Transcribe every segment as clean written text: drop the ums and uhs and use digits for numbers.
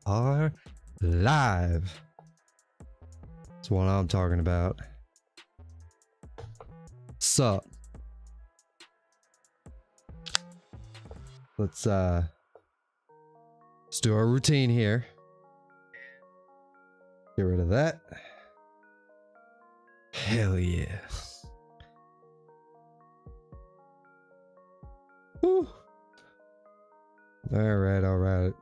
are live. That's what I'm talking about. Sup? Let's do our routine here. Get rid of that. Hell yeah. Woo. All right.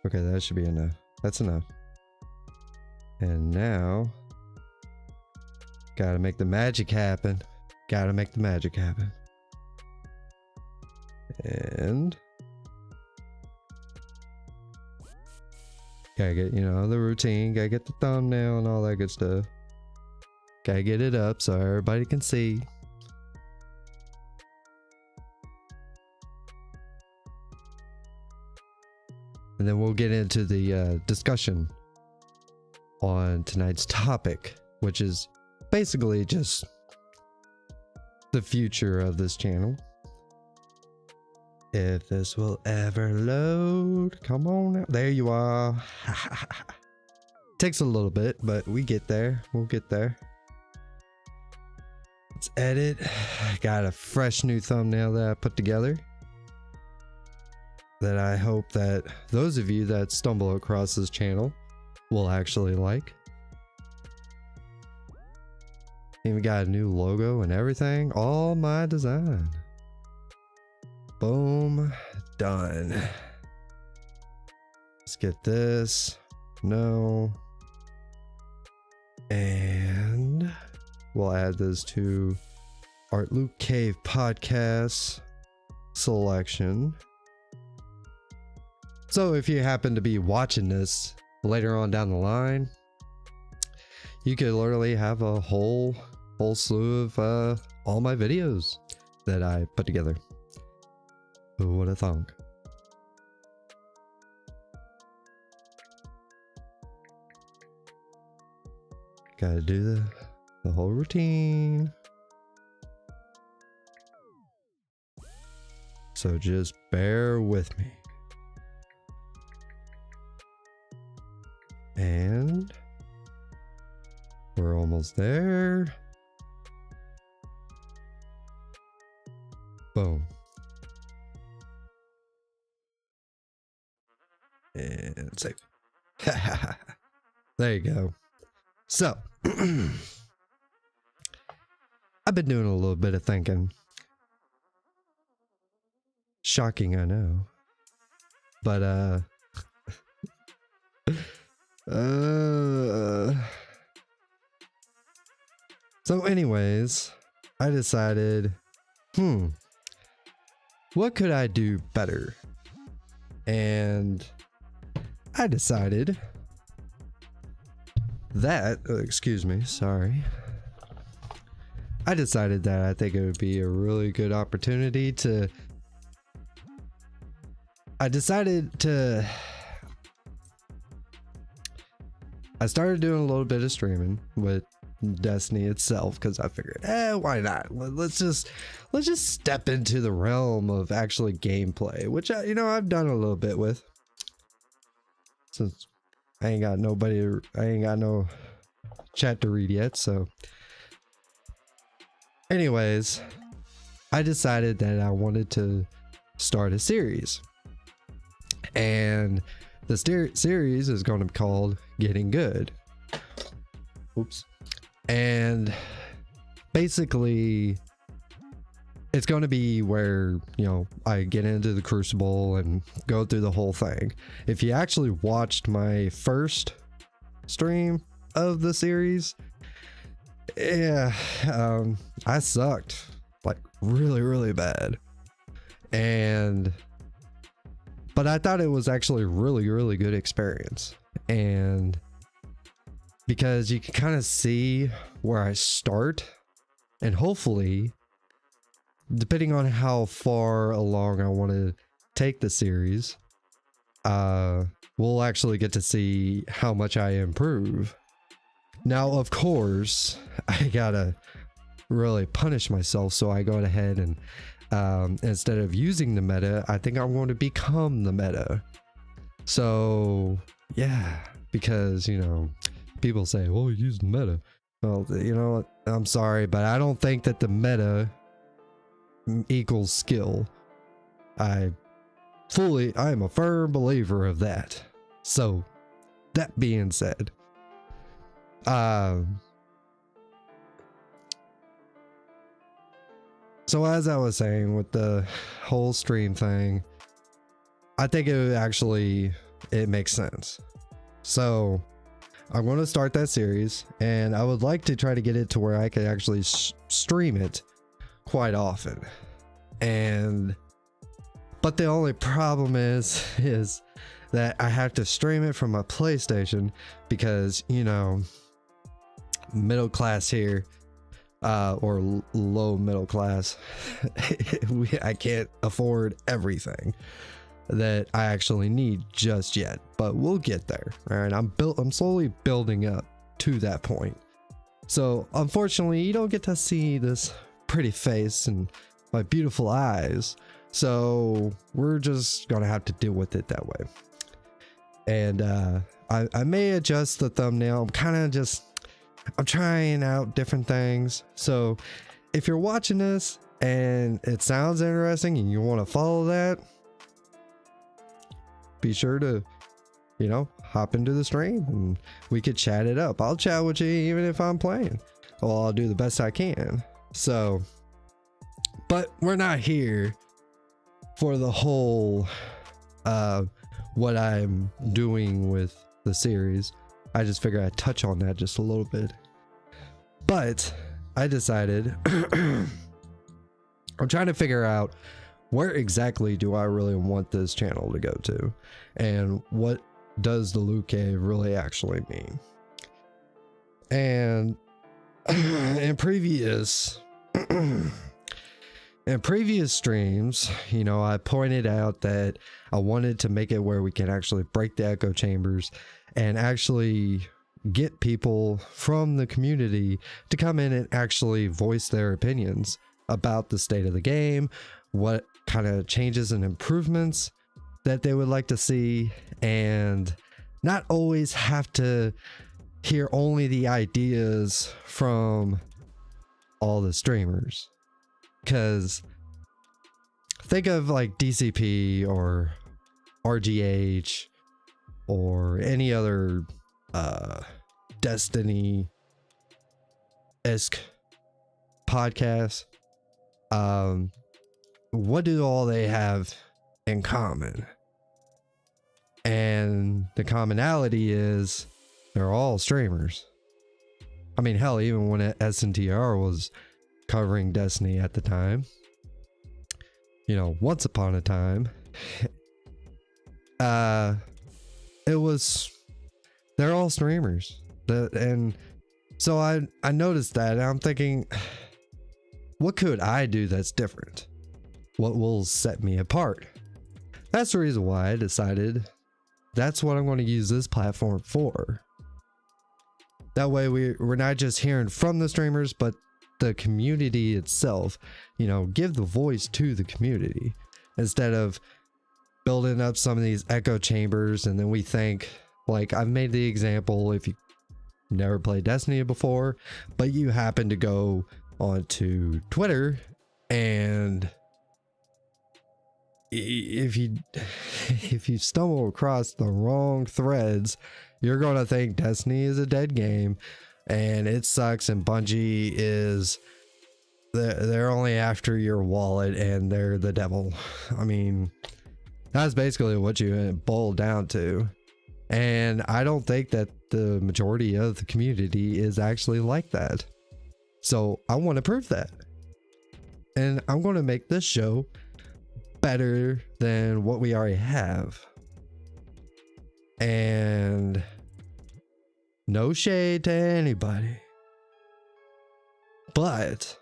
Okay, that should be enough. That's enough. And now, gotta make the magic happen. And gotta get, the routine, gotta get the thumbnail and all that good stuff. Gotta get it up so everybody can see. And then we'll get into the discussion on tonight's topic, which is basically just the future of this channel. If this will ever load, come on now. There you are. Takes a little bit, but we get there. We'll get there. Let's edit. I got a fresh new thumbnail that I put together that I hope that those of you that stumble across this channel will actually like. Even got a new logo and everything. All my design. Boom. Done. Let's get this. No. And we'll add this to our LootCave podcast selection. So if you happen to be watching this later on down the line, you could literally have a whole slew of all my videos that I put together. Who would have thunk? Gotta do the whole routine. So just bear with me. And we're almost there. Boom. And save. There you go. So, I've been doing a little bit of thinking. Shocking, I know. But, so anyways, I decided, what could I do better? And I decided that, I decided that I think it would be a really good opportunity to, I started doing a little bit of streaming with Destiny itself because I figured, why not? Let's just step into the realm of actually gameplay, which I've done a little bit with. Since I ain't got no chat to read yet, so anyways, I decided that I wanted to start a series, and the series is going to be called Getting Good. Oops. And basically it's going to be where, I get into the Crucible and go through the whole thing. If you actually watched my first stream of the series, I sucked like really bad. But I thought it was actually a really good experience. And because you can kind of see where I start, and hopefully, depending on how far along I want to take the series, we'll actually get to see how much I improve. Now, of course, I gotta really punish myself, so I go ahead and instead of using the meta, I think I'm going to become the meta. So yeah, because people say, well, you use the meta. Well, you know what, I'm sorry, but I don't think that the meta equals skill. I am a firm believer of that. So that being said, so as I was saying with the whole stream thing, I think it makes sense. So I'm going to start that series, and I would like to try to get it to where I could actually stream it quite often. But the only problem is that I have to stream it from my PlayStation because, middle class here, or low middle class, I can't afford everything that I actually need just yet, but we'll get there. All right, I'm slowly building up to that point. So unfortunately, you don't get to see this pretty face and my beautiful eyes, so we're just gonna have to deal with it that way. And I may adjust the thumbnail. I'm trying out different things. So if you're watching this and it sounds interesting and you want to follow that, be sure to hop into the stream and we could chat it up. I'll chat with you even if I'm playing. Well, I'll do the best I can. So, but we're not here for the whole what I'm doing with the series. I just figured I'd touch on that just a little bit. But I decided I'm trying to figure out where exactly do I really want this channel to go to, and what does the LootCave really actually mean. And in previous streams, I pointed out that I wanted to make it where we can actually break the echo chambers and actually get people from the community to come in and actually voice their opinions about the state of the game, what kind of changes and improvements that they would like to see, and not always have to hear only the ideas from all the streamers. Because think of like DCP or RGH or any other Destiny-esque podcast. What do all they have in common? And the commonality is they're all streamers. I mean, hell, even when SNTR was covering Destiny at the time, once upon a time, they're all streamers. And so I noticed that, and I'm thinking, what could I do that's different? What will set me apart? That's the reason why I decided that's what I'm going to use this platform for. That way we're not just hearing from the streamers, but the community itself. Give the voice to the community instead of building up some of these echo chambers. And then we think, like I've made the example, if you never played Destiny before, but you happen to go onto Twitter, and if you stumble across the wrong threads, you're gonna think Destiny is a dead game and it sucks, and Bungie is they're only after your wallet and they're the devil. I mean, that's basically what you boil down to. And I don't think that the majority of the community is actually like that. So I want to prove that. And I'm going to make this show better than what we already have. And no shade to anybody, but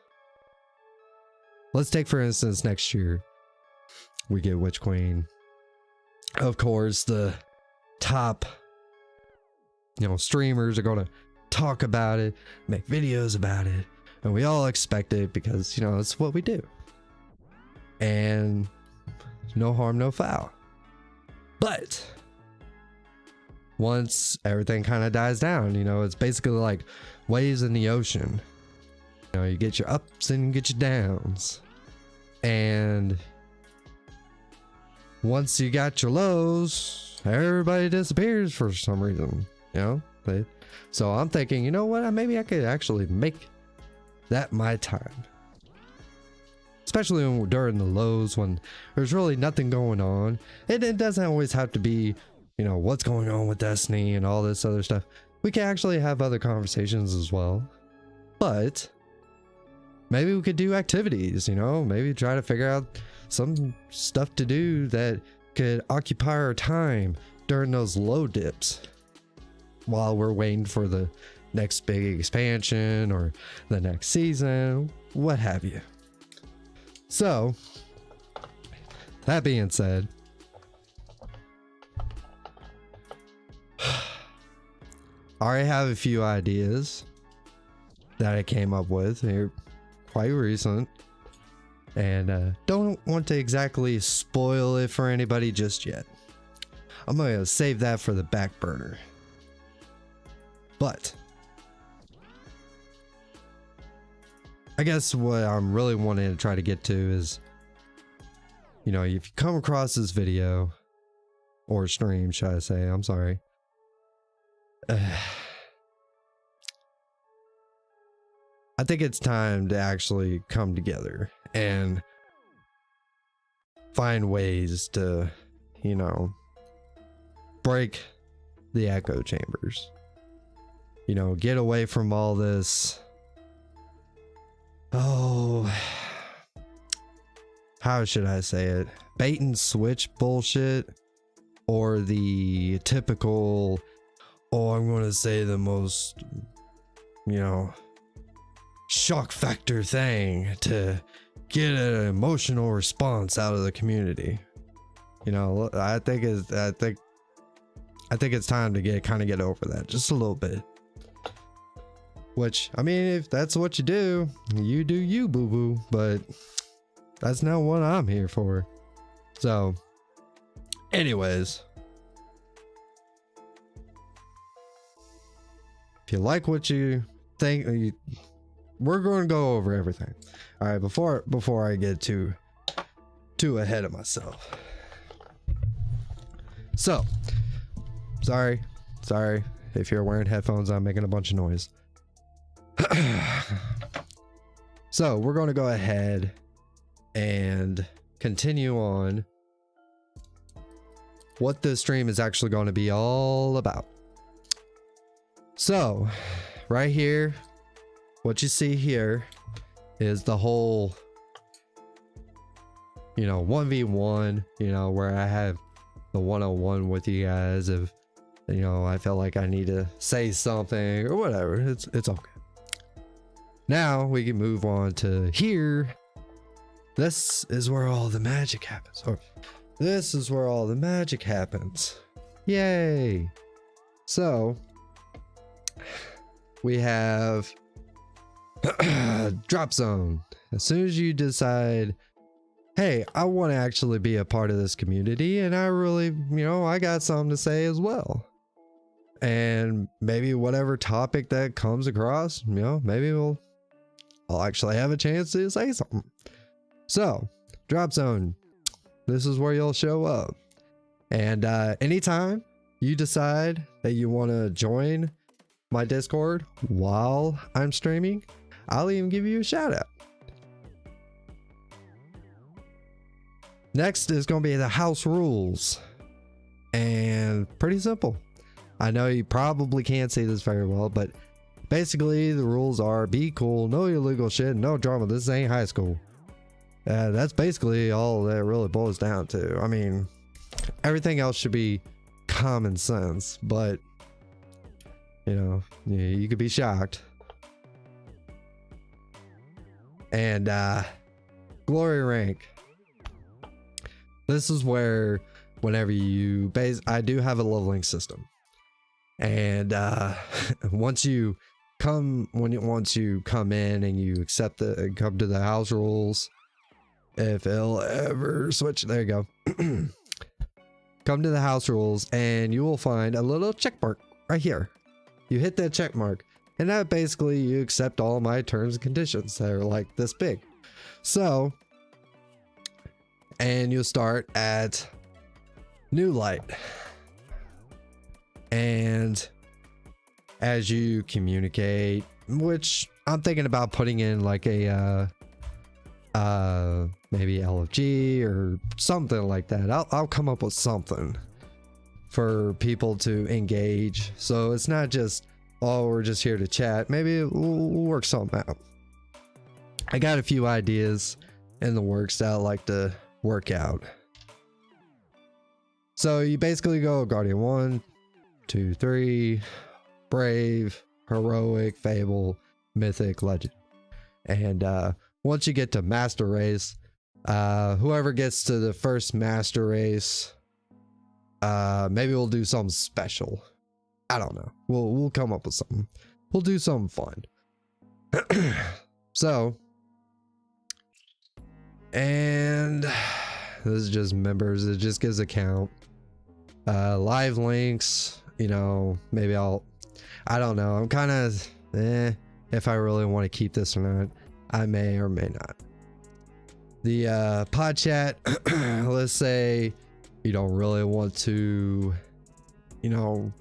let's take, for instance, next year we get Witch Queen. Of course, the top streamers are going to talk about it, make videos about it, and we all expect it because it's what we do. and no harm, no foul. But once everything kind of dies down, you know, it's basically like waves in the ocean. You know, you get your ups and you get your downs. And once you got your lows, everybody disappears for some reason, you know? So I'm thinking, you know what? Maybe I could actually make that my time. Especially during the lows when there's really nothing going on. It doesn't always have to be, you know, what's going on with Destiny and all this other stuff. We can actually have other conversations as well. But maybe we could do activities, you know, maybe try to figure out some stuff to do that could occupy our time during those low dips while we're waiting for the next big expansion or the next season, what have you. So, that being said, I already have a few ideas that I came up with here quite recent, and don't want to exactly spoil it for anybody just yet. I'm gonna save that for the back burner. But I guess what I'm really wanting to try to get to is, you know, if you come across this video or stream, should I say, I'm sorry. I think it's time to actually come together and find ways to, you know, break the echo chambers. You know, get away from all this, oh, how should I say it? Bait and switch bullshit, or the typical, oh, I'm going to say the most, you know, shock factor thing to get an emotional response out of the community. You know, I think it's time to get over that just a little bit. Which, I mean, if that's what you do you, boo boo, but that's not what I'm here for. So, anyways, if you like what you think, we're going to go over everything. All right, before I get too ahead of myself. So, sorry if you're wearing headphones, I'm making a bunch of noise. So we're going to go ahead and continue on what this stream is actually going to be all about. So right here, what you see here is the whole, you know, 1v1, you know, where I have the 101 with you guys. If, you know, I felt like I need to say something or whatever, it's okay. Now we can move on to here. This is where all the magic happens. Or this is where all the magic happens. Yay. So we have drop zone. As soon as you decide, hey, I want to actually be a part of this community, and I really, you know, I got something to say as well. And maybe whatever topic that comes across, you know, maybe I'll actually have a chance to say something. So, drop zone. This is where you'll show up. And anytime you decide that you want to join my Discord while I'm streaming, I'll even give you a shout out. Next is going to be the house rules. And pretty simple. I know you probably can't see this very well, but basically the rules are be cool, no illegal shit, no drama. This ain't high school. That's basically all that really boils down to. I mean, everything else should be common sense, but you know, you could be shocked. And glory rank. This is where whenever you I do have a leveling system. And once you come in and you accept come to the house rules, if it'll ever switch. There you go. Come to the house rules and you will find a little check mark right here. You hit that check mark and that basically you accept all my terms and conditions that are like this big. So, and you'll start at new light. And as you communicate, which I'm thinking about putting in like a maybe LFG or something like that. I'll come up with something for people to engage, so it's not just, oh, we're just here to chat. Maybe we'll work something out. I got a few ideas in the works that I like to work out. So you basically go Guardian 1, 2, 3, Brave, Heroic, Fable, Mythic, Legend. And once you get to Master Race, whoever gets to the first Master Race, maybe we'll do something special. I don't know. We'll come up with something. We'll do something fun. So, and this is just members. It just gives a count. Live links, you know, maybe I don't know. I'm kind of if I really want to keep this or not. I may or may not. The pod chat, let's say you don't really want to, you know,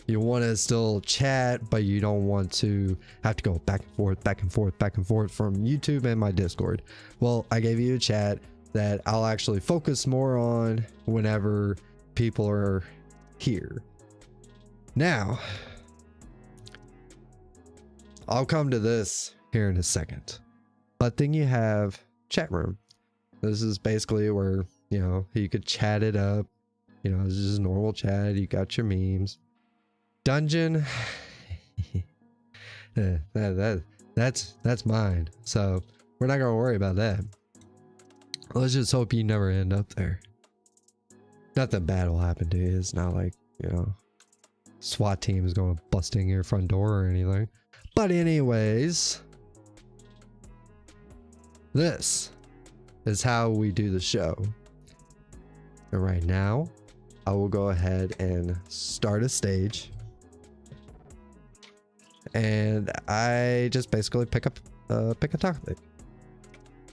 you want to still chat, but you don't want to have to go back and forth, back and forth, back and forth from YouTube and my Discord. Well, I gave you a chat that I'll actually focus more on whenever people are here. Now, I'll come to this here in a second, but then you have chat room. This is basically where, you know, you could chat it up. You know, this is just normal chat. You got your memes. Dungeon, that's mine. So we're not gonna worry about that. Let's just hope you never end up there. Nothing bad will happen to you. It's not like, you know, SWAT team is going to bust in your front door or anything. But anyways, this is how we do the show. And right now, I will go ahead and start a stage. And I just basically pick a topic.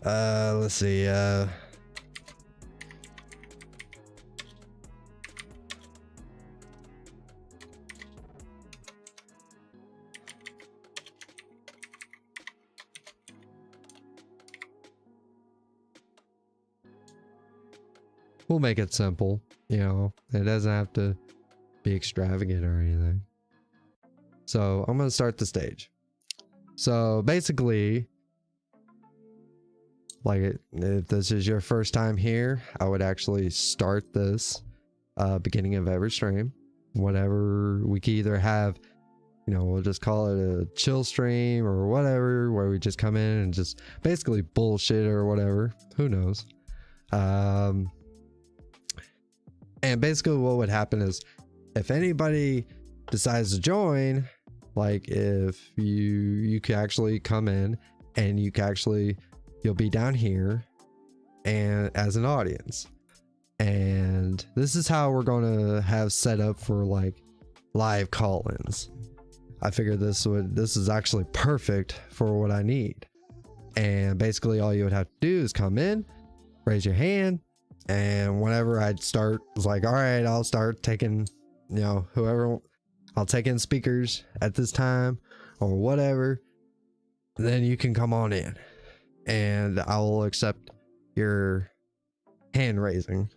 Let's see. We'll make it simple, you know, it doesn't have to be extravagant or anything. So I'm going to start the stage. So basically, like if this is your first time here, I would actually start this beginning of every stream. Whatever, we can either have, you know, we'll just call it a chill stream or whatever, where we just come in and just basically bullshit or whatever. Who knows? And basically what would happen is if anybody decides to join, like if you can actually come in and you can actually, you'll be down here and as an audience. And this is how we're going to have set up for like live call-ins. I figured this is actually perfect for what I need. And basically all you would have to do is come in, raise your hand, and whenever I'd start, it's like, all right, I'll start taking, you know, whoever, I'll take in speakers at this time or whatever. Then you can come on in and I will accept your hand raising.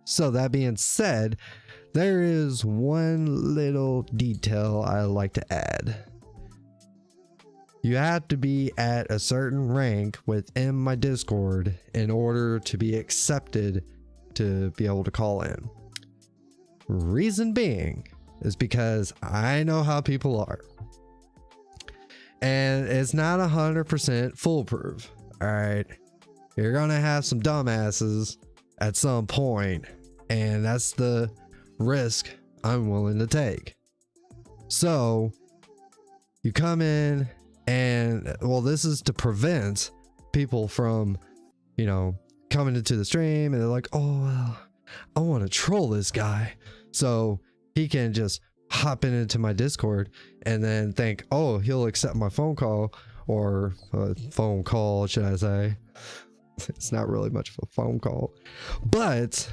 So that being said, there is one little detail I like to add. You have to be at a certain rank within my Discord in order to be accepted to be able to call in. Reason being is because I know how people are. And it's not 100% foolproof. All right. You're going to have some dumbasses at some point, and that's the risk I'm willing to take. So you come in and, well, this is to prevent people from, you know, coming into the stream, and they're like, oh, well, I want to troll this guy so he can just hop into my Discord and then think, oh, he'll accept my phone call, or phone call, should I say. It's not really much of a phone call, but,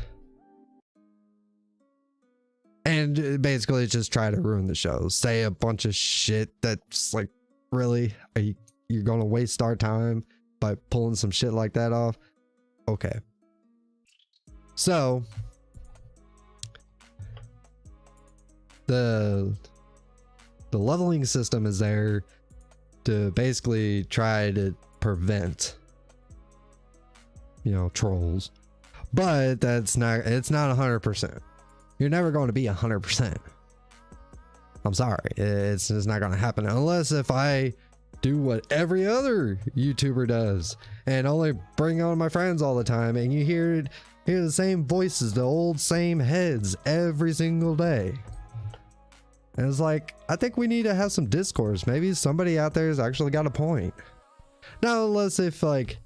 and basically just try to ruin the show, say a bunch of shit that's like, really, you're gonna waste our time by pulling some shit like that off? Okay. So the leveling system is there to basically try to prevent, you know, trolls, but it's not 100%. You're never going to be 100%. I'm sorry, it's just not going to happen unless if I do what every other YouTuber does and only bring on my friends all the time, and you hear the same voices, the old same heads every single day. And it's like, I think we need to have some discourse. Maybe somebody out there has actually got a point. Now, unless if like,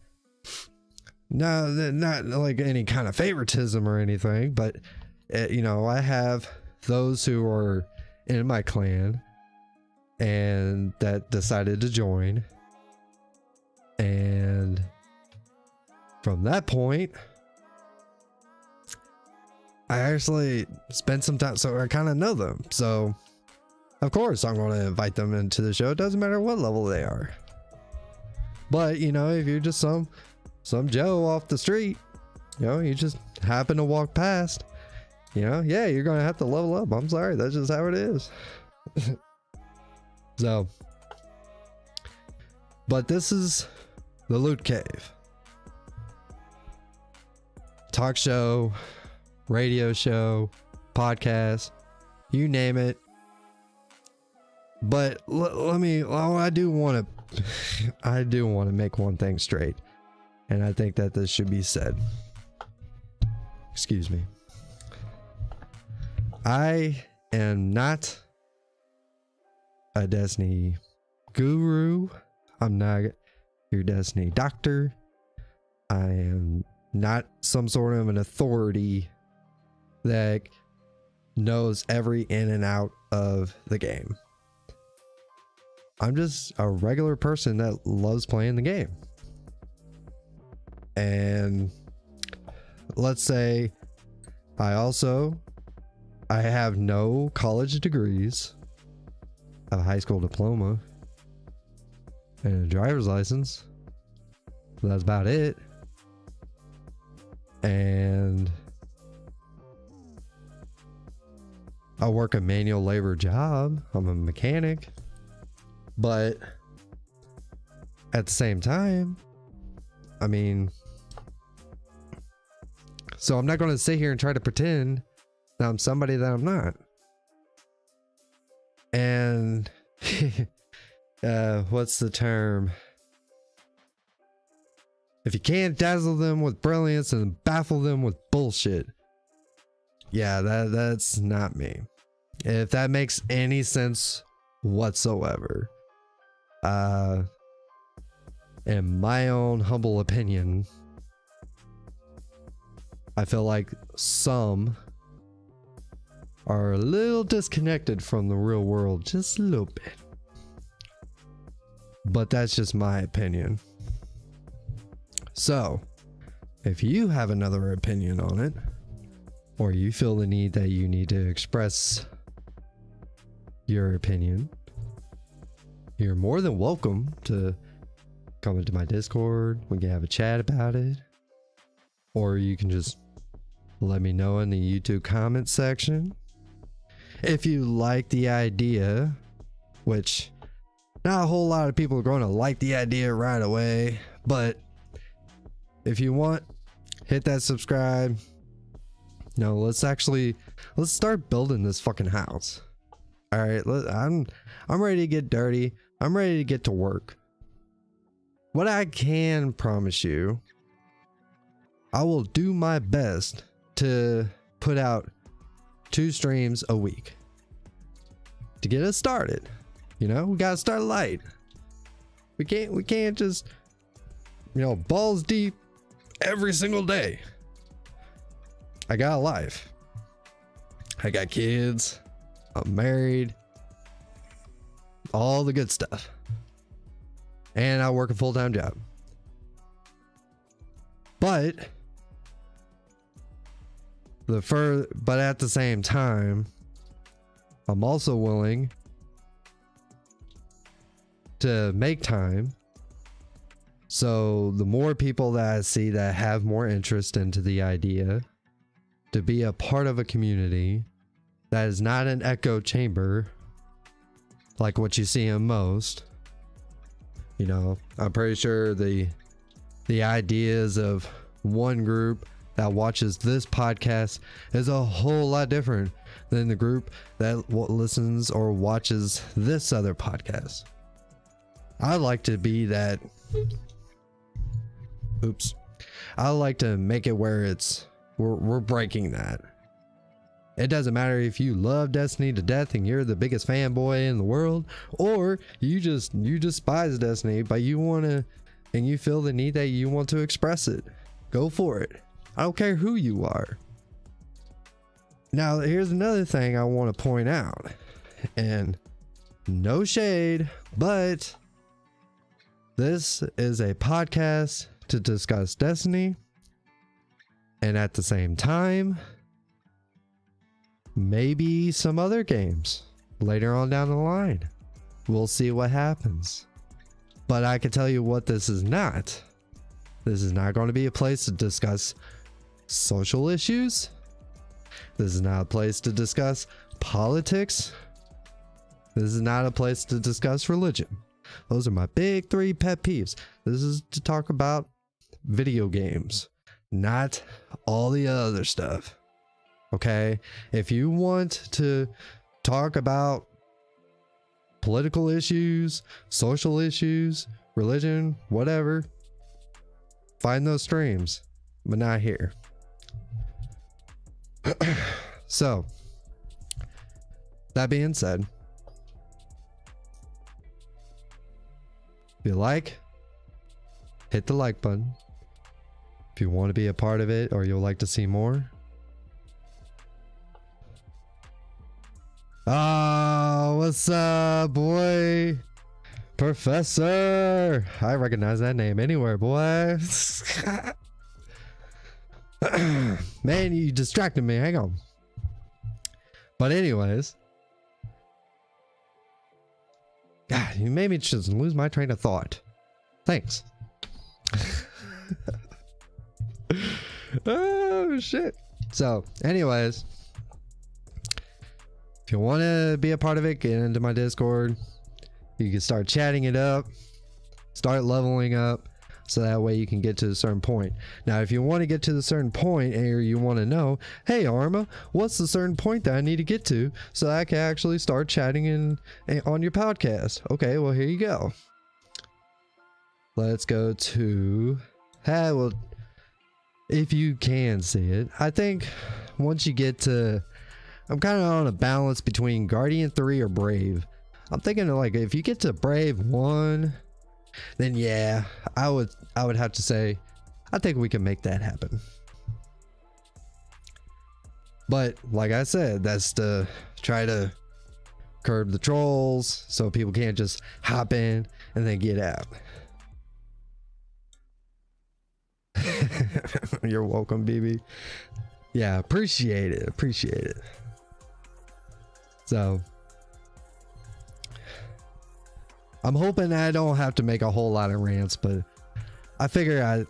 no, not like any kind of favoritism or anything, but you know, I have those who are in my clan and that decided to join, and from that point I actually spent some time, so I kind of know them, so of course I'm going to invite them into the show. It doesn't matter what level they are. But you know, if you're just some Joe off the street, you know, you just happen to walk past, you know, yeah, you're gonna have to level up. I'm sorry, that's just how it is. So, but this is the Loot Cave. Talk show, radio show, podcast, you name it. But I do want to make one thing straight, and I think that this should be said. Excuse me. I am not a Destiny guru. I'm not your Destiny doctor. I am not some sort of an authority that knows every in and out of the game. I'm just a regular person that loves playing the game. And let's say I have no college degrees. I have a high school diploma and a driver's license. That's about it. And I work a manual labor job. I'm a mechanic. But at the same time, I mean, so I'm not going to sit here and try to pretend that I'm somebody that I'm not. And what's the term? If you can't dazzle them with brilliance and baffle them with bullshit, yeah, that's not me. If that makes any sense whatsoever. In my own humble opinion, I feel like some are a little disconnected from the real world, just a little bit. But that's just my opinion. So, if you have another opinion on it, or you feel the need that you need to express your opinion, you're more than welcome to come into my Discord. We can have a chat about it. Or you can just let me know in the YouTube comment section. If you like the idea, which not a whole lot of people are going to like the idea right away, but if you want, hit that subscribe. No, let's start building this fucking house. All right, I'm ready to get dirty. I'm ready to get to work. What I can promise you, I will do my best to put out 2 streams a week to get us started. You know, we gotta start light. We can't just, balls deep every single day. I got a life. I got kids. I'm married. All the good stuff. And I work a full-time job. But at the same time, I'm also willing to make time. So the more people that I see that have more interest into the idea to be a part of a community that is not an echo chamber like what you see in most, I'm pretty sure the ideas of one group that watches this podcast is a whole lot different than the group that listens or watches this other podcast. I like to be that. I like to make it where we're breaking that. It doesn't matter if you love Destiny to death and you're the biggest fanboy in the world, or you despise Destiny, but you want to, and you feel the need that you want to express it. Go for it. I don't care who you are. Now, here's another thing I want to point out, and no shade, but this is a podcast to discuss Destiny, and at the same time, maybe some other games later on down the line. We'll see what happens. But I can tell you what this is not. This is not going to be a place to discuss social issues. This is not a place to discuss politics. This is not a place to discuss religion. Those are my big 3 pet peeves. This is to talk about video games, not all the other stuff. Okay? If you want to talk about political issues, social issues, religion, whatever, find those streams, but not here. So, that being said, if you like, hit the like button. If you want to be a part of it or you'll like to see more. Oh, what's up, boy? Professor. I recognize that name anywhere, boy. Man, you distracted me. Hang on. But anyways. God, you made me just lose my train of thought. Thanks. Oh, shit. So, anyways. If you want to be a part of it, get into my Discord. You can start chatting it up. Start leveling up. So that way you can get to a certain point. Now, if you want to get to the certain point and you want to know, hey, Arma, what's the certain point that I need to get to so that I can actually start chatting on your podcast? Okay, well, here you go. Let's go to... well, if you can see it. I think once you get to... I'm kind of on a balance between Guardian 3 or Brave. I'm thinking like if you get to Brave 1... then yeah, I would have to say I think we can make that happen. But like I said, that's to try to curb the trolls so people can't just hop in and then get out. You're welcome, BB. Yeah, appreciate it. So I'm hoping I don't have to make a whole lot of rants, but I figure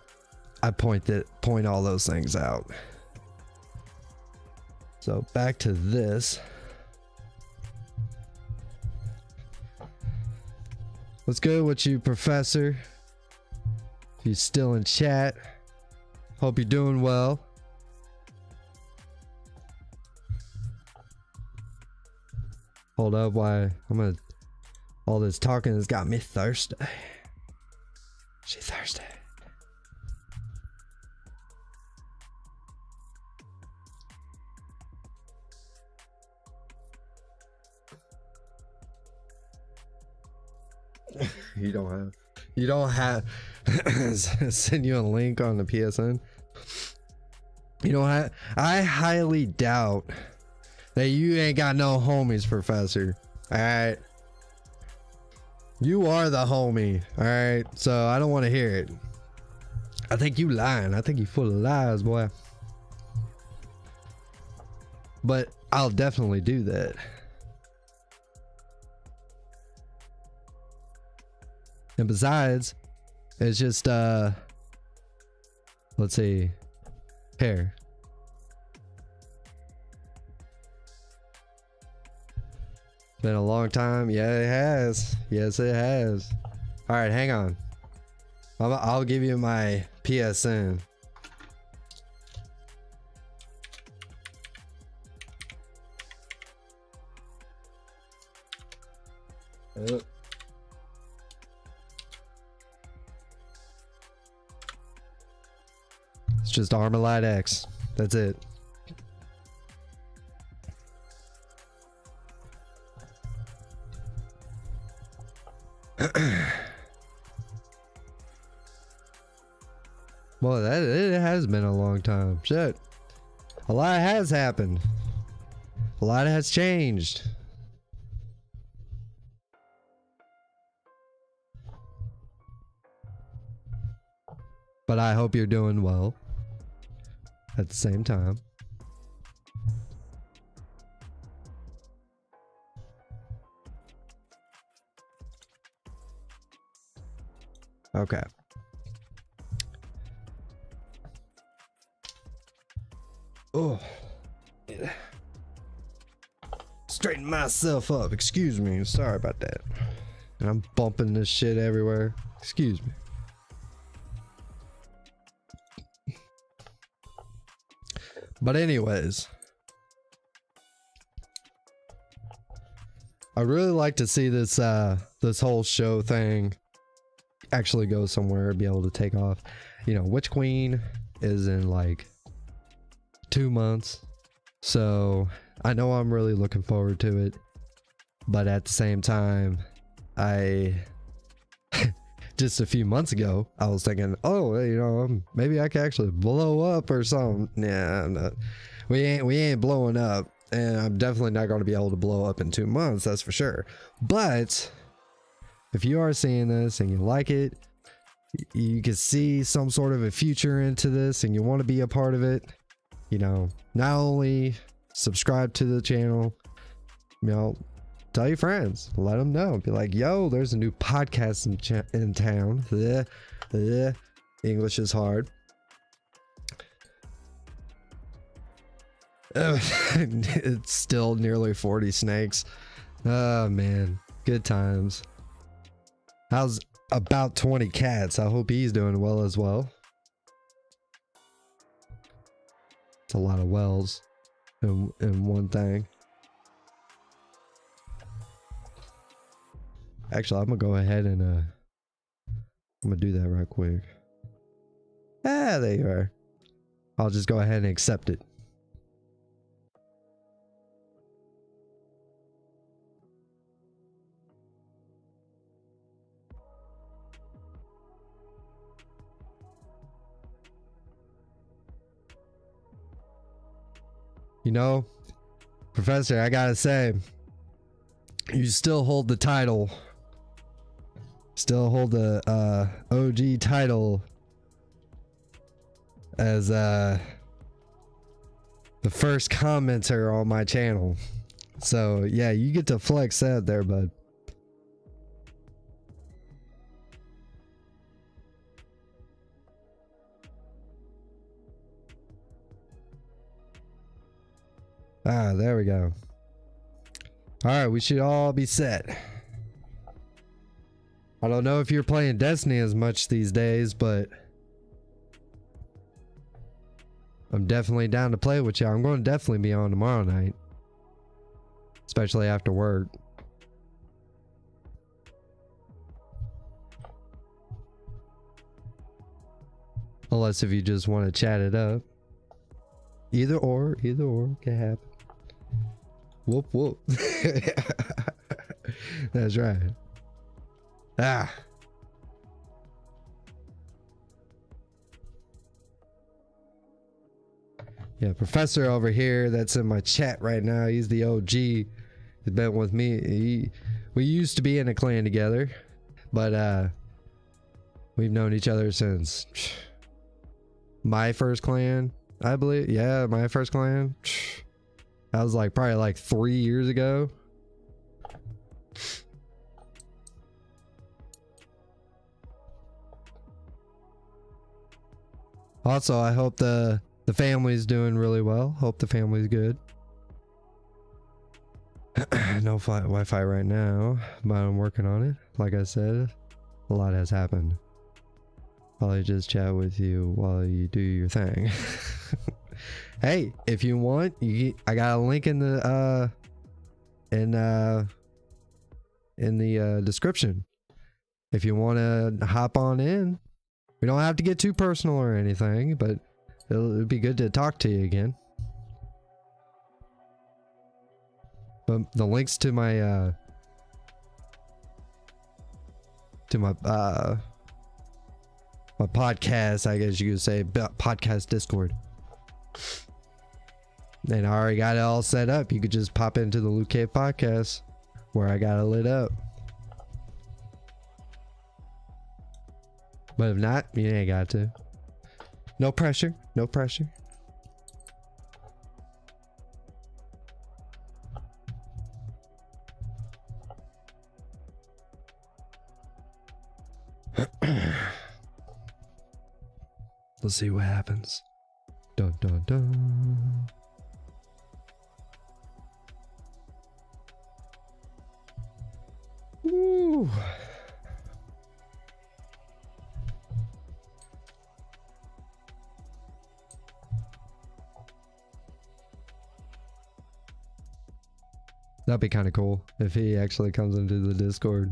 I point all those things out. So back to this. What's good with you, Professor? If you're still in chat, hope you're doing well. Hold up, all this talking has got me thirsty. She thirsty. You don't have Send you a link on the PSN. You know, I highly doubt that you ain't got no homies, Professor. All right. You are the homie. All right. So I don't want to hear it. I think you lying. I think you full of lies, boy. But I'll definitely do that. And besides, it's just let's see, here. Been a long time. Yeah, it has. Yes, it has. All right, hang on. I'll give you my PSN. It's just Armalite X. That's it. Well, it has been a long time. Shit. A lot has happened. A lot has changed. But I hope you're doing well at the same time. Okay. Oh. Yeah. Straighten myself up. Excuse me. Sorry about that. I'm bumping this shit everywhere. Excuse me. But anyways, I really like to see this this whole show thing actually go somewhere, be able to take off. You know, Witch Queen is in like 2 months, so I know I'm really looking forward to it. But at the same time, I just a few months ago I was thinking, oh, you know, maybe I could actually blow up or something. Yeah, no, we ain't blowing up, and I'm definitely not going to be able to blow up in 2 months, that's for sure. But if you are seeing this and you like it, you can see some sort of a future into this and you want to be a part of it, you know, not only subscribe to the channel, you know, tell your friends, let them know, be like, yo, there's a new podcast in town. English is hard. It's still nearly 40 snakes. Oh man, good times. How's about 20 cats? I hope he's doing well as well. It's a lot of wells in one thing. Actually, I'm gonna go ahead and I'm gonna do that right quick. Ah, there you are. I'll just go ahead and accept it. You know, Professor, I gotta say, you still hold the title. Still hold the OG title as the first commenter on my channel. So yeah, you get to flex that there, bud. Ah, there we go. All right, we should all be set. I don't know if you're playing Destiny as much these days, but I'm definitely down to play with you. I'm going to definitely be on tomorrow night, especially after work. Unless if you just want to chat it up. Either or can happen. Whoop whoop. That's right. Ah. Yeah, Professor over here that's in my chat right now, he's the OG. He's been with me. We used to be in a clan together, but we've known each other since my first clan, I believe. Yeah, my first clan. That was like probably like 3 years ago. Also, I hope the family's doing really well. Hope the family's good. No Wi-Fi right now, but I'm working on it. Like I said, a lot has happened. Probably just chat with you while you do your thing. Hey, if you want, I got a link in the description. If you want to hop on in, we don't have to get too personal or anything, but it'd be good to talk to you again. But the links to my my podcast, I guess you could say, podcast Discord. And I already got it all set up. You could just pop into the LootCave podcast where I got it lit up. But if not, you ain't got to. No pressure. No pressure. Let's see what happens. Dun dun dun. Woo. That'd be kind of cool if he actually comes into the Discord.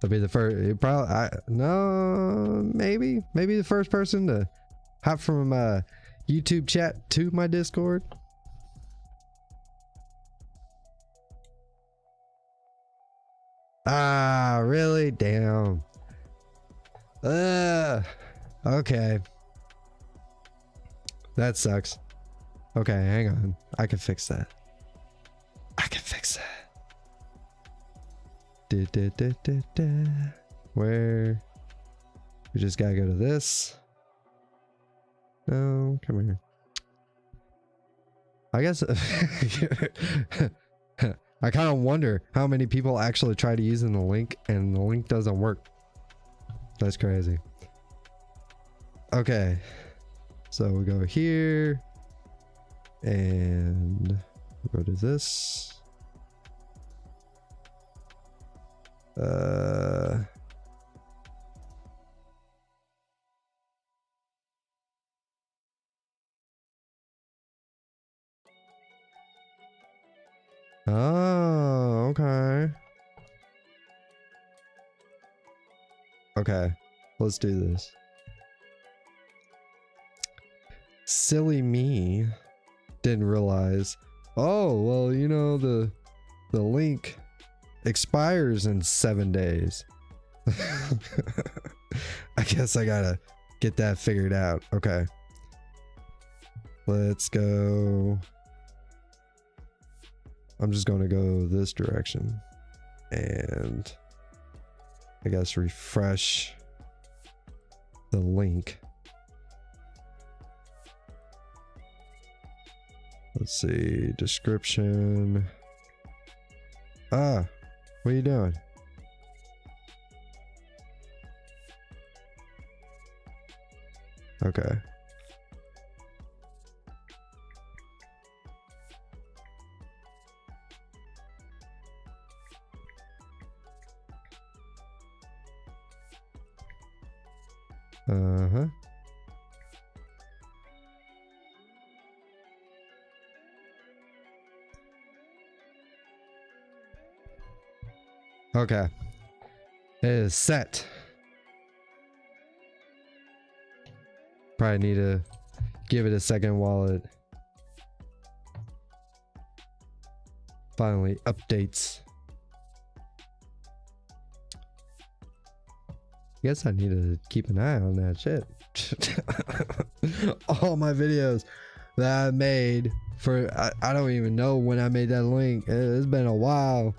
That'd be the first. Maybe the first person to hop from YouTube chat to my Discord. Ah, really? Damn. Okay. That sucks. Okay, hang on. I can fix that. I can fix that. Where? We just gotta go to this. No, come here. I guess I kind of wonder how many people actually try to use the link and the link doesn't work. That's crazy. Okay, so we go here and go to this. Oh, okay. Okay, let's do this. Silly me. Didn't realize. Oh, well, you know, the link expires in 7 days. I guess I gotta get that figured out. Okay. Let's go. I'm just gonna go this direction. And I guess refresh the link. Let's see, description. Ah, what are you doing? Okay. Uh-huh. Okay. It is set. Probably need to give it a second while it finally updates. Guess I need to keep an eye on that shit. All my videos that I made for, I don't even know when I made that link. It's been a while.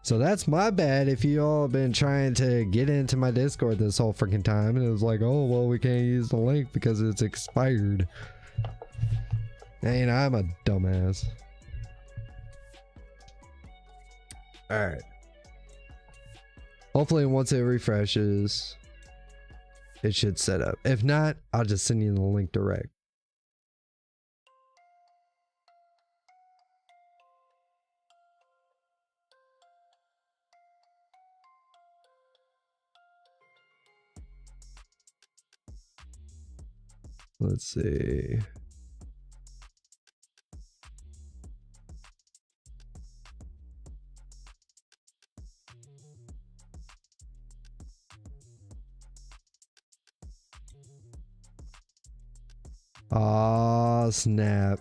So that's my bad if you all been trying to get into my Discord this whole freaking time and it was like, oh, well, we can't use the link because it's expired. And I'm a dumbass. Alright. Hopefully once it refreshes, it should set up. If not, I'll just send you the link direct. Let's see. Aw, snap.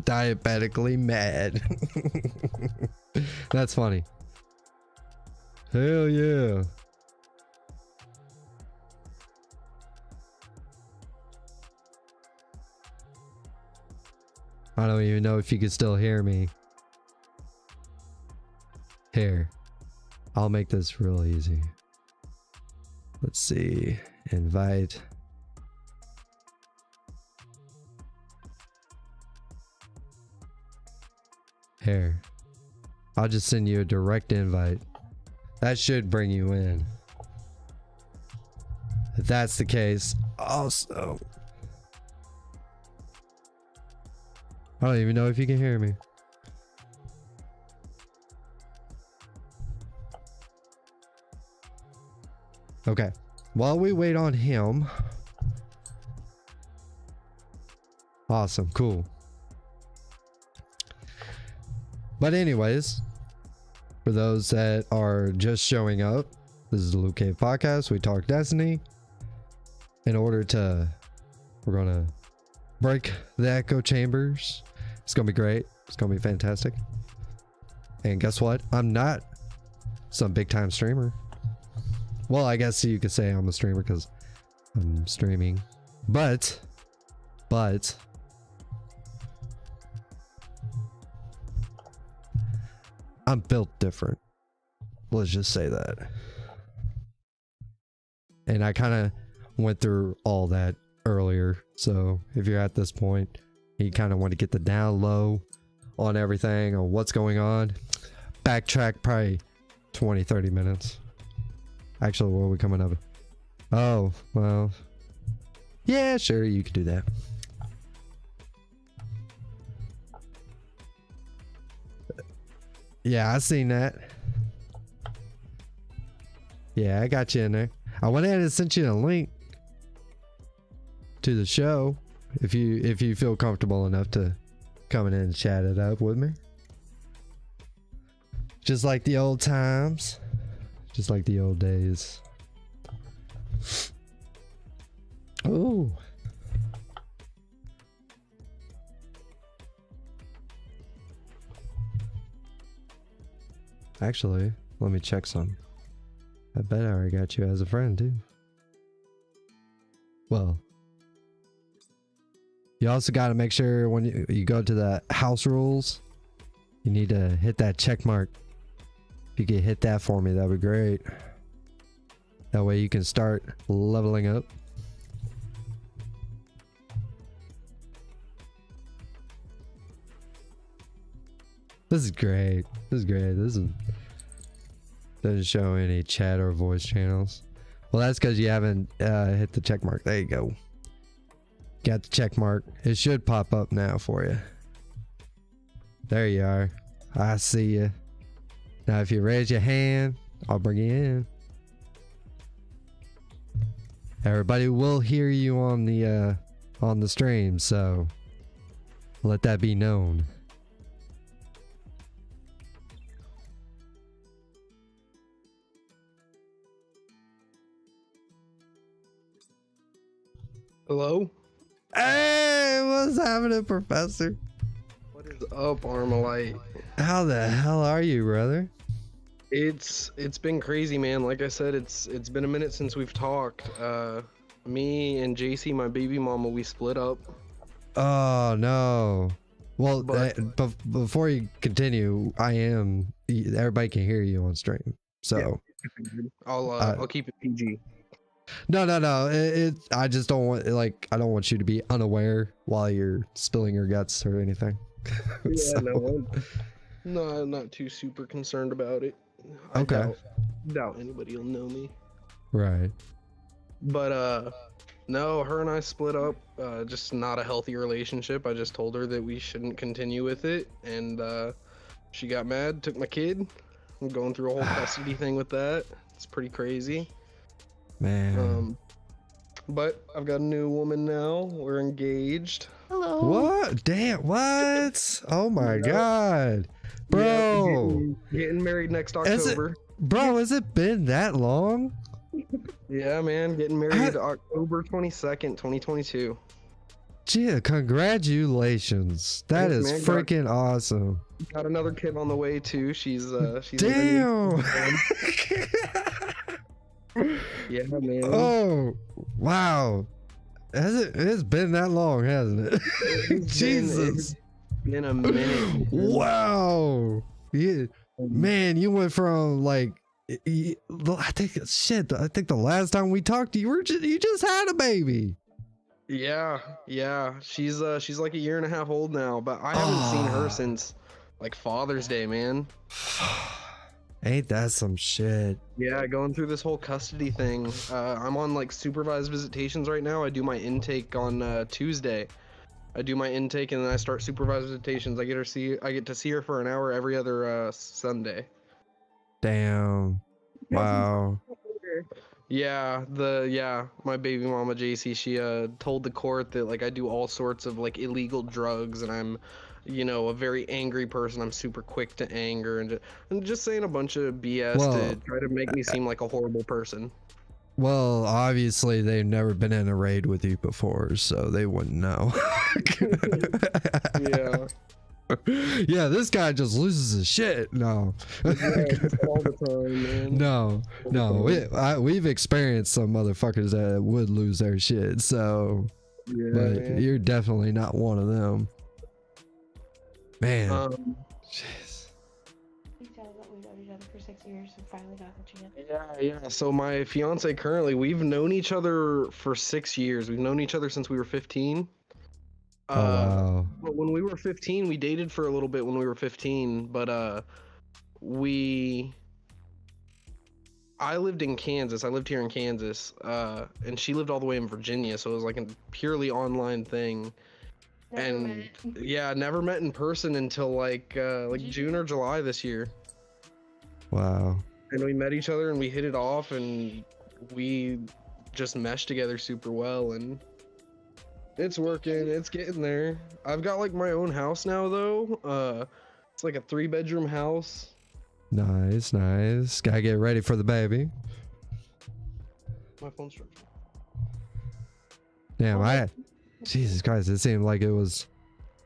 Diabetically mad. That's funny. Hell yeah. I don't even know if you can still hear me. Here. I'll make this real easy. Let's see. Invite. Here. I'll just send you a direct invite. That should bring you in. If that's the case, also. I don't even know if you can hear me. Okay. While we wait on him. Awesome. Cool. But anyways, for those that are just showing up, this is the LootCave podcast. We talk Destiny. We're gonna break the echo chambers. It's gonna be great. It's gonna be fantastic. And guess what? I'm not some big time streamer. Well, I guess you could say I'm a streamer because I'm streaming. But I'm built different. Let's just say that. And I kind of went through all that earlier. So if you're at this point, you kind of want to get the down low on everything or what's going on, backtrack probably 20-30 minutes. Actually, what are we coming up? Oh, well, yeah, sure, you could do that. Yeah, I seen that. Yeah, I got you in there. I went ahead and sent you a link to the show if you feel comfortable enough to come in and chat it up with me. Just like the old times. Just like the old days. Oh. Actually, let me check some. I bet I already got you as a friend too. Well, you also got to make sure when you go to the house rules, you need to hit that check mark. If you could hit that for me, that'd be great. That way you can start leveling up. This is great. This is great. This is doesn't show any chat or voice channels. Well, that's because you haven't hit the check mark. There you go. Got the check mark. It should pop up now for you. There you are. I see you. Now, if you raise your hand, I'll bring you in. Everybody will hear you on the stream, so let that be known. Hello? Hey, what's happening, Professor? What is up, Armalite? How the hell are you, brother? It's been crazy, man. Like I said, it's been a minute since we've talked. Me and JC, my baby mama, we split up. Oh no. Well, But- before you continue, everybody can hear you on stream. So I'll keep it PG. no. I just don't want I don't want you to be unaware while you're spilling your guts or anything. Yeah, So, no, I'm not too super concerned about it. I Okay. doubt anybody will know me. Right. But no, her and I split up. Just not a healthy relationship. I just told her that we shouldn't continue with it, and she got mad, took my kid. I'm going through a whole custody thing with that. It's pretty crazy. Man. But I've got a new woman now. We're engaged. Hello. What? Damn. What? Oh my Yeah. God. Yeah, Bro. getting married next Is it- October. Bro, has it been that long? Yeah, man, getting married October 22nd, 2022. Gee, congratulations. That Thanks, is man. freaking awesome. Got another kid on the way too. She's Damn. Yeah, man. Oh, wow. It's been that long, hasn't it? Jesus. It's been a minute. Wow. Yeah. Man, you went from I think the last time we talked, you just had a baby. Yeah. She's like a year and a half old now, but I haven't seen her since like Father's Day, man. Ain't that some shit? Yeah, going through this whole custody thing. I'm on like supervised visitations right now. I do my intake on Tuesday. I do my intake and then I start supervised visitations. I get to see her for an hour every other Sunday. Damn. Wow. Yeah, my baby mama JC, she told the court that like I do all sorts of like illegal drugs and I'm, a very angry person. I'm super quick to anger and just saying a bunch of BS Well, to try to make me seem like a horrible person. Well, obviously they've never been in a raid with you before, so they wouldn't know. Yeah. Yeah, this guy just loses his shit. No. Yeah, all the time, man. No. We've experienced some motherfuckers that would lose their shit, so Yeah, but man. you're definitely not one of them. Man. Jeez. You tell that we known each other for 6 years and finally got together. Yeah. So my fiance currently, we've known each other for 6 years. We've known each other since we were 15. Oh wow. But when we were 15, we dated for a little bit when we were 15, but I lived in Kansas. I lived here in Kansas, and she lived all the way in Virginia, so it was like a purely online thing. Never met in person until like June or July this year. Wow. And we met each other and we hit it off and we just meshed together super well and it's working. It's getting there. I've got like my own house now though. It's like a 3-bedroom house. Nice. Gotta get ready for the baby. My phone's charging. Damn, Jesus Christ, it seemed like it was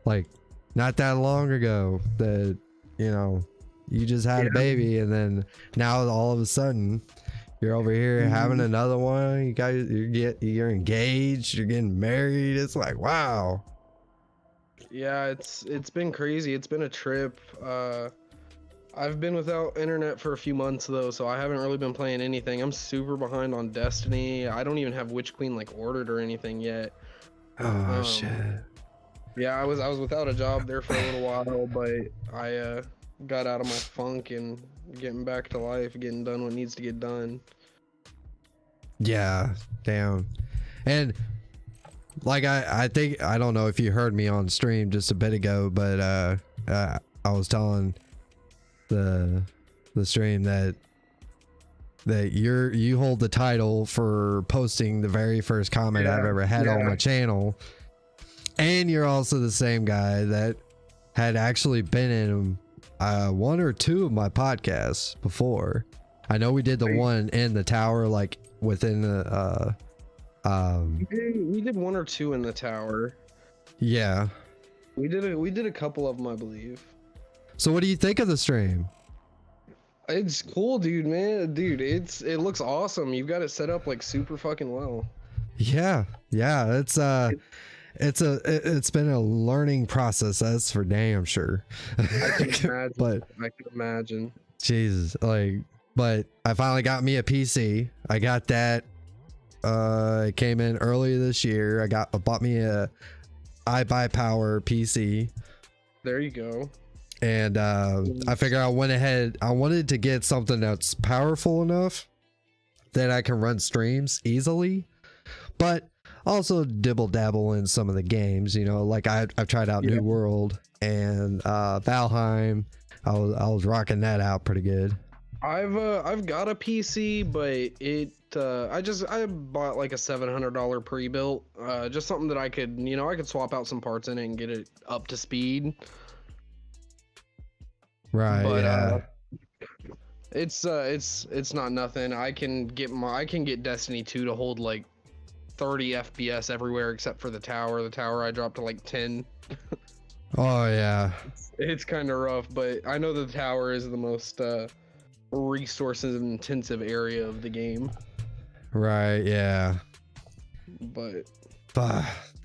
like not that long ago that, you just had a baby and then now all of a sudden you're over here having another one. You're engaged, you're getting married. It's like, wow. Yeah, it's been crazy. It's been a trip. I've been without internet for a few months though, so I haven't really been playing anything. I'm super behind on Destiny. I don't even have Witch Queen like ordered or anything yet. Oh shit. Yeah, I was without a job there for a little while, but I got out of my funk and getting back to life, getting done what needs to get done. Yeah, damn. And like I think, I don't know if you heard me on stream just a bit ago, but I was telling the stream that you hold the title for posting the very first comment I've ever had on my channel, and you're also the same guy that had actually been in one or two of my podcasts before. I know we did the one in the tower, like within the we did 1 or 2 in the tower. Yeah. We did a couple of them, I believe. So what do you think of the stream? It's cool, dude, man. Dude, it looks awesome. You've got it set up like super fucking well. Yeah, it's been a learning process. That's for damn sure. I can imagine. But I can imagine. Jesus, like, but I finally got me a PC. I got that. It came in earlier this year. I bought me a iBuyPower PC. There you go. And I figured I went ahead. I wanted to get something that's powerful enough that I can run streams easily, but also dibble dabble in some of the games. You know, like I've tried out New World and Valheim. I was rocking that out pretty good. I've got a PC, but I bought like a $700 pre-built, just something that I could swap out some parts in it and get it up to speed. Right. But yeah. it's not nothing. I can get Destiny 2 to hold like 30 FPS everywhere except for the tower. The tower I dropped to like 10. Oh yeah. It's kind of rough, but I know the tower is the most resources intensive area of the game. Right. Yeah. But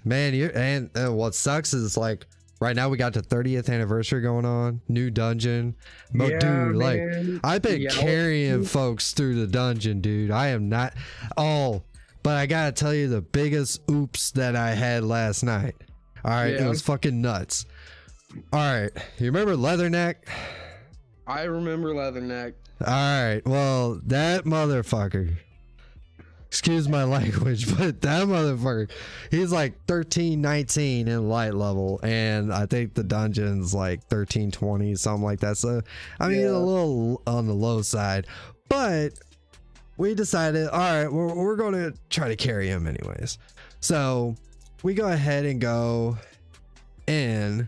man, what sucks is like right now we got the 30th anniversary going on, new dungeon. Yeah, Dude, like man. I've been carrying folks through the dungeon, dude. I am not. Oh, but I gotta tell you the biggest oops that I had last night. All right, it was fucking nuts. All right, you remember Leatherneck? I remember Leatherneck. All right, well that motherfucker. Excuse my language, but that motherfucker, he's like 13, 19 in light level, and I think the dungeon's like 13, 20, something like that. So, I mean, a little on the low side, but we decided, all right, we're going to try to carry him anyways. So, we go ahead and go in,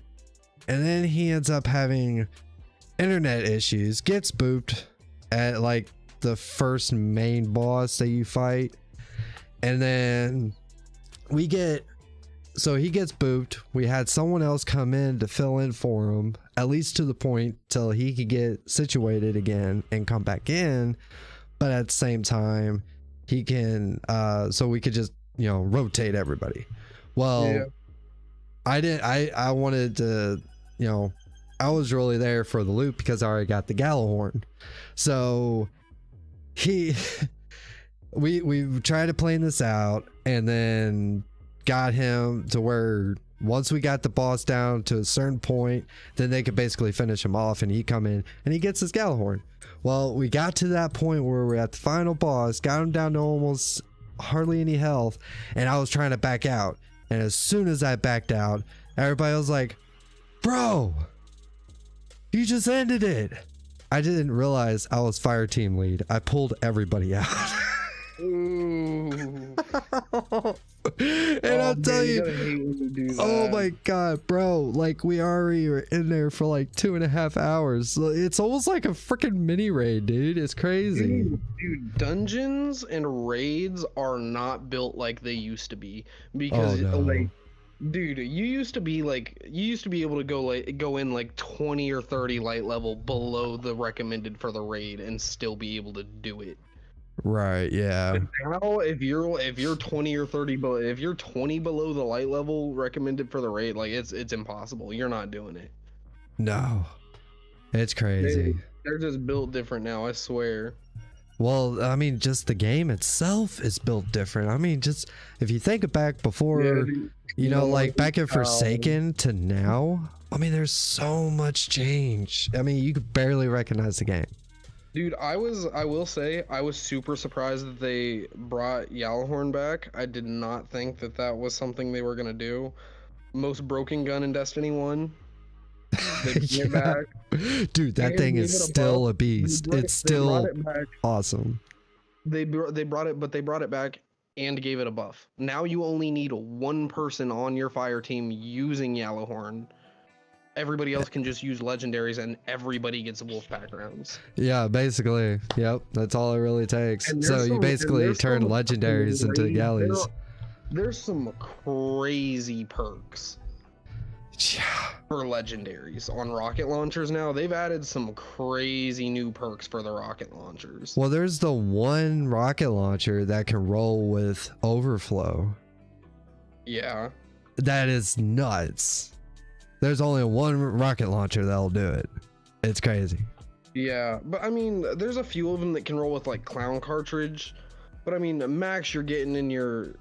and then he ends up having internet issues, gets booped at like the first main boss that you fight, and then he gets booped. We had someone else come in to fill in for him, at least to the point till he could get situated again and come back in, but at the same time he can so we could just rotate everybody. Well, I wanted to, I was really there for the loot because I already got the Gallahorn. So we tried to plan this out and then got him to where once we got the boss down to a certain point, then they could basically finish him off and he come in and he gets his Gallahorn. Well, we got to that point where we're at the final boss, got him down to almost hardly any health, and I was trying to back out. And as soon as I backed out, everybody was like, bro, you just ended it. I didn't realize I was fire team lead. I pulled everybody out. Ooh. And I'll tell you, oh my god, bro, like we already were in there for like 2.5 hours. It's almost like a freaking mini raid, dude. It's crazy. Dude, dungeons and raids are not built like they used to be, because like, dude, you used to be able to go in like 20 or 30 light level below the recommended for the raid and still be able to do it. Right, yeah. But now if you're 20 or 30 if you're 20 below the light level recommended for the raid, like it's impossible. You're not doing it. No. It's crazy. They're just built different now, I swear. Well, I mean, just the game itself is built different. I mean, just if you think back before, like back in Forsaken to now, I mean, there's so much change. I mean, you could barely recognize the game. Dude, I will say, I was super surprised that they brought Gjallarhorn back. I did not think that was something they were going to do. Most broken gun in Destiny 1. They bring it back. Dude, that thing is still a beast. It's still awesome. They brought it back and gave it a buff. Now you only need one person on your fire team using Gjallarhorn. Everybody else can just use legendaries and everybody gets Wolfpack rounds. Yeah, basically. Yep, that's all it really takes. So you basically turn legendaries into galleys. There's some crazy perks. Yeah. for legendaries on rocket launchers now. They've added some crazy new perks for the rocket launchers. Well, there's the one rocket launcher that can roll with overflow. Yeah. That is nuts. There's only one rocket launcher that'll do it. It's crazy. Yeah, but I mean, there's a few of them that can roll with like clown cartridge, but I mean, max you're getting in your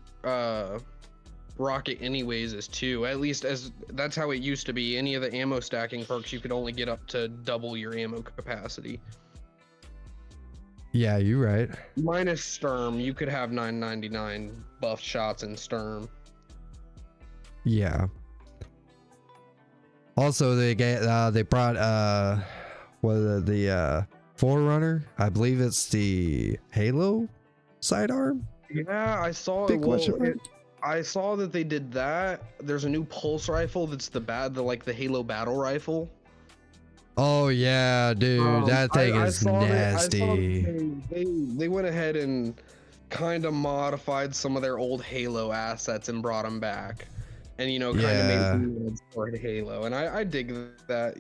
rocket anyways is 2. At least as that's how it used to be. Any of the ammo stacking perks, you could only get up to double your ammo capacity. Yeah, you're right. Minus Sturm, you could have 999 buff shots in Sturm. Yeah. Also, they brought the Forerunner. I believe it's the Halo sidearm. Yeah, I saw Big question mark? I saw that they did that. There's a new pulse rifle that's the Halo battle rifle. Oh yeah, dude, that thing is nasty. They went ahead and kind of modified some of their old Halo assets and brought them back, and kind of made new ones for Halo. And I dig that.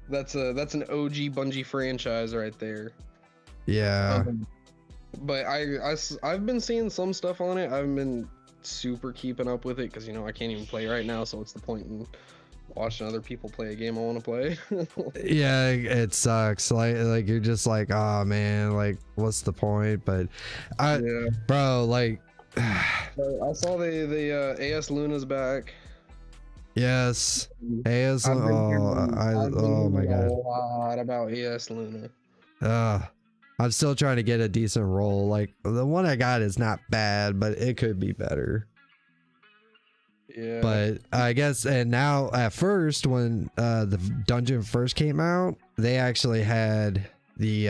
That's an OG Bungie franchise right there. Yeah. But I've been seeing some stuff on it. I haven't been super keeping up with it because I can't even play right now. So what's the point in watching other people play a game I want to play? Yeah, it sucks. Like you're just like, oh man, like what's the point? But bro, like I saw the AS Luna's back. Yes, AS. I've been oh my god, a lot about AS Luna. I'm still trying to get a decent roll. Like the one I got is not bad, but it could be better. Yeah. But I guess, and now at first when the dungeon first came out, they actually had the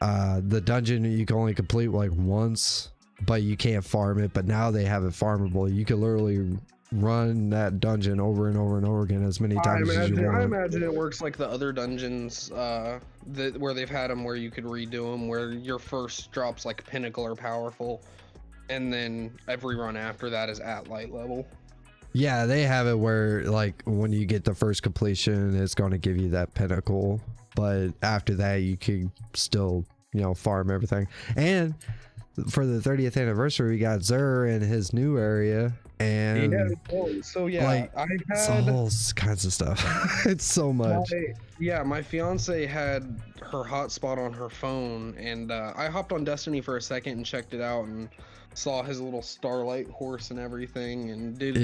dungeon you can only complete like once, but you can't farm it. But now they have it farmable. You can literally run that dungeon over and over and over again as many times as you want. I imagine it works like the other dungeons where they've had them where you could redo them, where your first drops like pinnacle or powerful, and then every run after that is at light level. Yeah, they have it where like when you get the first completion, it's going to give you that pinnacle, but after that you can still farm everything. And for the 30th anniversary, we got Zur in his new area. And like, I had all kinds of stuff. It's so much. My fiance had her hotspot on her phone, and I hopped on Destiny for a second and checked it out and saw his little Starlight horse and everything, and did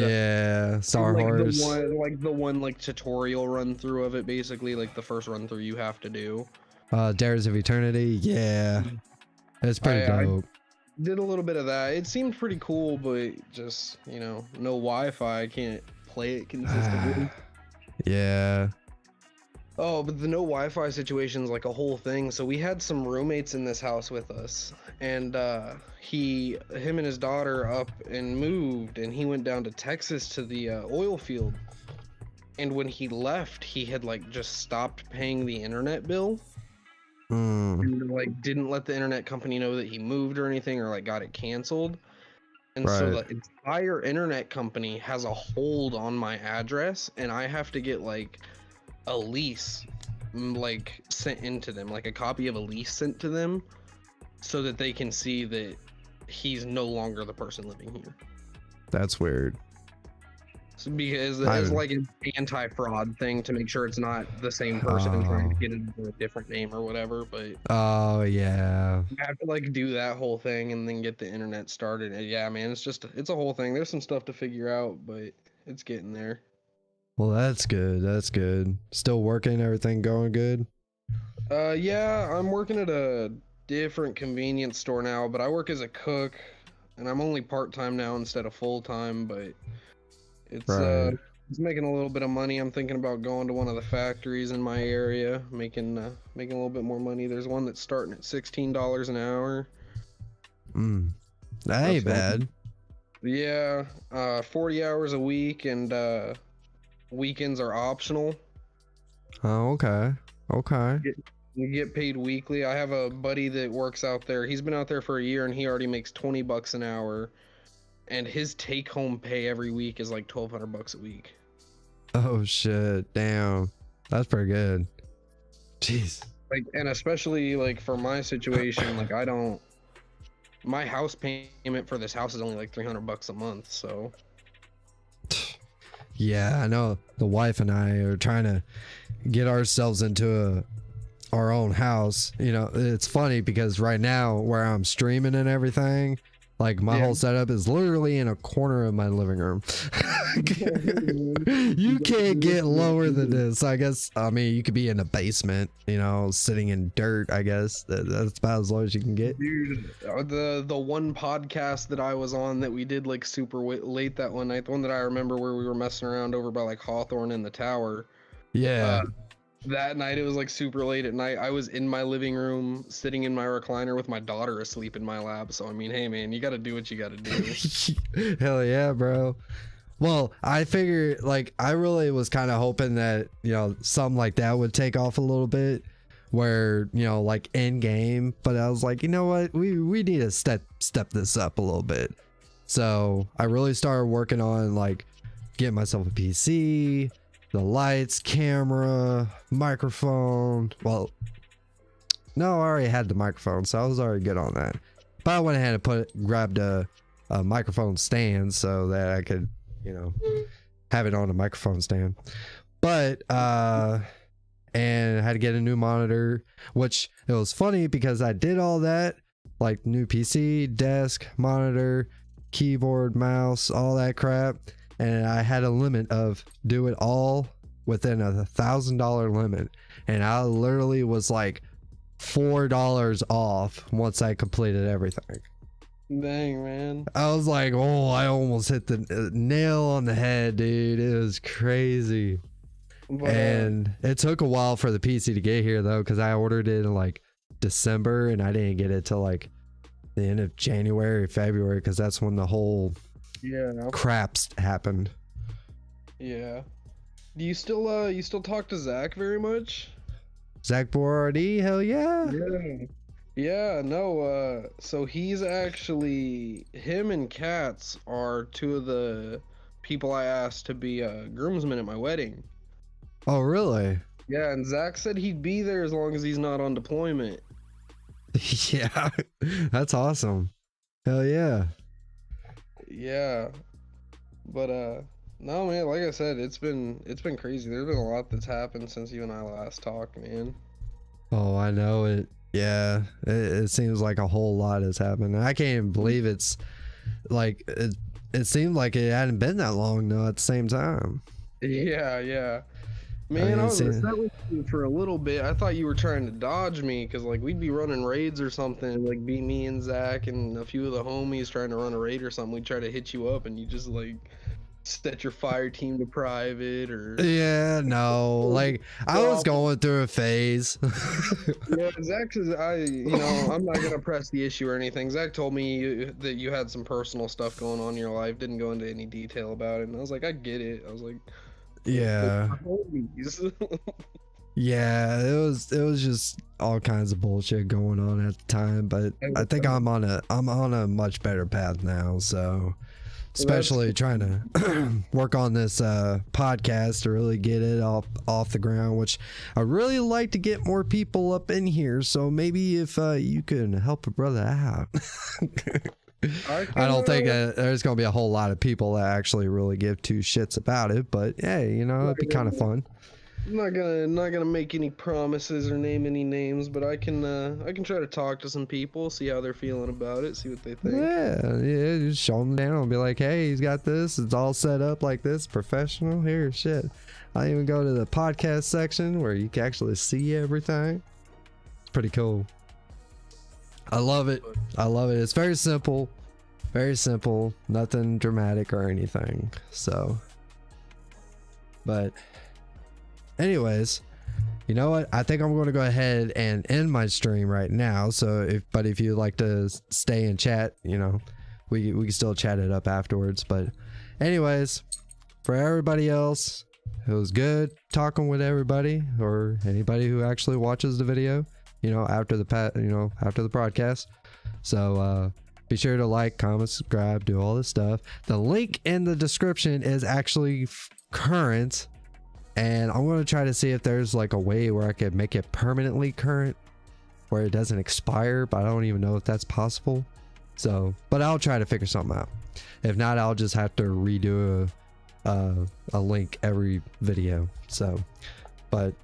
Star Horse, the one tutorial run through of it, basically like the first run through you have to do. Dares of Eternity. Yeah, it's pretty dope. Did a little bit of that. It seemed pretty cool, but just no Wi-Fi. I can't play it consistently. Yeah. Oh, but the no Wi-Fi situation's like a whole thing. So we had some roommates in this house with us, and him and his daughter up and moved, and he went down to Texas to the oil field. And when he left, he had just stopped paying the internet bill. And didn't let the internet company know that he moved or anything, or got it canceled. And so the entire internet company has a hold on my address, and I have to get a lease sent into them, a copy of a lease sent to them, so that they can see that he's no longer the person living here. That's weird. So because it's an anti-fraud thing to make sure it's not the same person and trying to get a different name or whatever. But yeah, you have to do that whole thing and then get the internet started. And yeah, man, it's a whole thing. There's some stuff to figure out, but it's getting there. Well, that's good. That's good. Still working, everything going good? Yeah, I'm working at a different convenience store now, but I work as a cook, and I'm only part-time now instead of full-time, but it's making a little bit of money. I'm thinking about going to one of the factories in my area, making a little bit more money. There's one that's starting at $16 an hour. That ain't bad. Yeah, 40 hours a week, and weekends are optional. Oh, okay. You get paid weekly. I have a buddy that works out there. He's been out there for a year, and he already makes $20 an hour. and his take-home pay every week is like $1,200 a week. Oh shit, damn, that's pretty good. Jeez. Like, and especially like for my situation, like my house payment for this house is only like $300 a month, so. Yeah, I know the wife and I are trying to get ourselves into our own house. You know, it's funny because right now where I'm streaming and everything, like my whole setup is literally in a corner of my living room. You can't get lower than this. I guess, I mean, you could be in a basement, you know, sitting in dirt. I guess that's about as low as you can get. Dude, the one podcast that I was on that we did like super late that one night, the one that I remember where we were messing around over by like Hawthorne in the tower. Yeah. That night it was like super late at night. I was in my living room sitting in my recliner with my daughter asleep in my lap. So I mean, hey man, you got to do what you got to do. Hell yeah, bro. Well, I figured, like, I really was kind of hoping that, you know, something like that would take off a little bit, where, you know, like in game. But I was like, you know what, we need to step this up a little bit. So I really started working on like getting myself a PC, the lights, camera, microphone. Well, no, I already had the microphone, so I was already good on that. But I went ahead and grabbed a microphone stand so that I could, you know, have it on a microphone stand. But and I had to get a new monitor, which it was funny because I did all that, like new PC, desk, monitor, keyboard, mouse, all that crap, and I had a limit of do it all within $1,000 limit, and I literally was like $4 off once I completed everything. Dang, man. I was like, oh, I almost hit the nail on the head, dude. It was crazy. But, And it took a while for the PC to get here though, because I ordered it in like December and I didn't get it till like the end of January, February, because that's when the whole craps happened. Yeah. Do you still talk to Zach very much? Zach Borardi, hell yeah. Yeah, no, so he's actually, him and Katz are two of the people I asked to be groomsmen at my wedding. Oh, really? Yeah, and Zach said he'd be there as long as he's not on deployment. Yeah, that's awesome. Hell yeah. Yeah, but no, man, like I said, it's been crazy. There's been a lot that's happened since you and I last talked, man. Oh, I know it. Yeah, it seems like a whole lot has happened. I can't even believe it's like it seemed like it hadn't been that long though at the same time. Yeah. Man, I was upset with you for a little bit. I thought you were trying to dodge me because like we'd be running raids or something, like be me and Zach and a few of the homies trying to run a raid or something. We'd try to hit you up and you just like set your fire team to private or Yeah, no, like I was going through a phase. Yeah, Zach says I'm not gonna press the issue or anything. Zach told me that you had some personal stuff going on in your life, didn't go into any detail about it, and I was like, I get it. I was like, yeah. Yeah, it was just all kinds of bullshit going on at the time, but I think I'm on a much better path now, so especially trying to work on this podcast to really get it off the ground, which I really like to get more people up in here, so maybe if you can help a brother out. I don't think there's gonna be a whole lot of people that actually really give two shits about it, but hey, you know, it'd be kind of fun. I'm not gonna make any promises or name any names, but I can try to talk to some people, see how they're feeling about it, see what they think. Yeah, just show them down and be like, hey, he's got this, it's all set up like this, professional. Here, shit. I even go to the podcast section where you can actually see everything. It's pretty cool. I love it. It's very simple, nothing dramatic or anything. So, but anyways, you know what? I think I'm going to go ahead and end my stream right now. So if you'd like to stay and chat, you know, we can still chat it up afterwards. But anyways, for everybody else, it was good talking with everybody or anybody who actually watches the video, you know, after the broadcast. So Be sure to like, comment, subscribe, do all this stuff. The link in the description is actually current, and I'm going to try to see if there's like a way where I could make it permanently current where it doesn't expire, but I don't even know if that's possible. So, but I'll try to figure something out. If not, I'll just have to redo a link every video. So, but